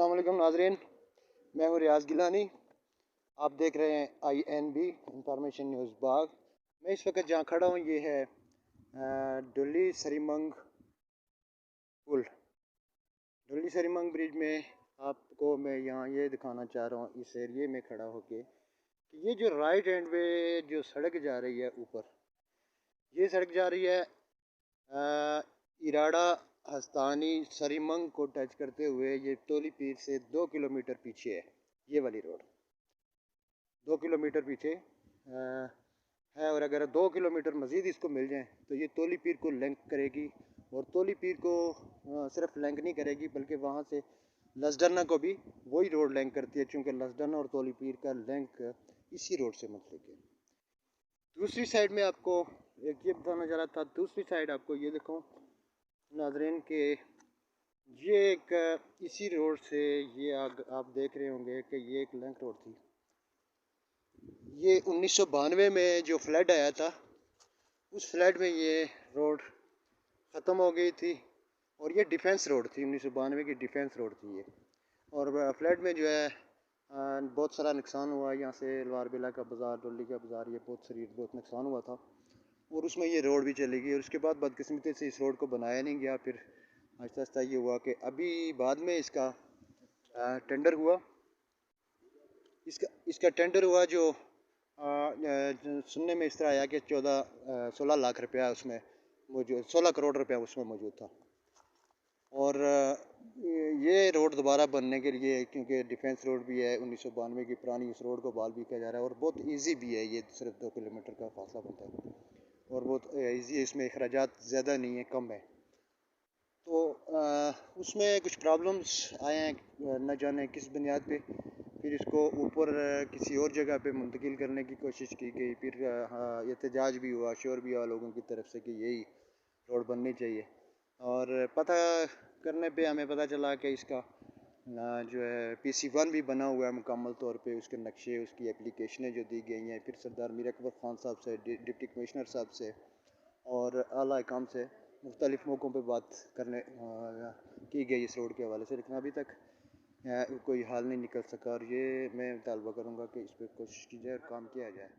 अस्सलाम वालेकुम नाजरीन, मैं हूँ रियाज गिलानी। आप देख रहे हैं INB इंफॉर्मेशन न्यूज़ बाग। मैं इस वक्त जहाँ खड़ा हूँ ये है डुली सरीमंग पुल। डुली सरीमंग ब्रिज में आपको मैं यहाँ ये दिखाना चाह रहा हूँ, इस एरिए में खड़ा होके कि ये जो राइट हैंड पे जो सड़क जा रही है ऊपर, ये सड़क जा रही है इराड़ा हस्तानी सरीमंग को टच करते हुए। ये टोली पीर से 2 किलोमीटर पीछे है, ये वाली रोड 2 किलोमीटर पीछे है। और अगर 2 किलोमीटर मज़ीद इसको मिल जाए तो ये टोली पीर को लिंक करेगी। और टोली पीर को सिर्फ लिंक नहीं करेगी बल्कि वहाँ से लसडना को भी वही रोड लिंक करती है, चूँकि लसडना और टोली पीर का लिंक इसी रोड से मतलब है। दूसरी साइड में आपको एक ये बताना चाह रहा था, दूसरी साइड आपको ये देखो नाजरीन के ये एक इसी रोड से ये आप देख रहे होंगे कि ये एक लिंक रोड थी। ये 1992 में जो फ्लड आया था उस फ्लड में ये रोड ख़त्म हो गई थी और ये डिफेंस रोड थी, 1992 की डिफेंस रोड थी ये। और फ्लड में जो है बहुत सारा नुकसान हुआ। यहाँ से लवार बिला का बाज़ार, डोली का बाज़ार, ये बहुत नुकसान हुआ था और उसमें ये रोड भी चली गई। और उसके बाद बदकिस्मती से इस रोड को बनाया नहीं गया। फिर आहिस्ता आहिस्ता ये हुआ कि अभी बाद में इसका टेंडर हुआ। इसका टेंडर हुआ जो सुनने में इस तरह आया कि 16 लाख रुपया उसमें मौजूद, 16 करोड़ रुपया उसमें मौजूद था। और ये रोड दोबारा बनने के लिए, क्योंकि डिफेंस रोड भी है 1992 की पुरानी, इस रोड को बहाल भी किया जा रहा है और बहुत इजी भी है। ये सिर्फ 2 किलोमीटर का फासला बनता है और बहुत इजी है, इसमें अखराजात ज़्यादा नहीं है, कम है। तो उसमें कुछ प्रॉब्लम्स आए हैं, न जाने किस बुनियाद पे। फिर इसको ऊपर किसी और जगह पे मुंतकिल करने की कोशिश की गई। फिर एहतजाज भी हुआ, शोर भी हुआ लोगों की तरफ से कि यही रोड बननी चाहिए। और पता करने पे हमें पता चला कि इसका जो है PC1 भी बना हुआ है मुकम्मल तौर पे, उसके नक्शे, उसकी एप्लीकेशनें जो दी गई हैं। फिर सरदार मीर अकबर ख़ान साहब से, डिप्टी कमिश्नर साहब से और आला हुकाम से मुख्तलिफ़ मौक़ों पे बात करने की गई इस रोड के हवाले से, लेकिन अभी तक कोई हाल नहीं निकल सका। और ये मैं मुतालबा करूँगा कि इस पर कोशिश की जाए और काम किया जाए।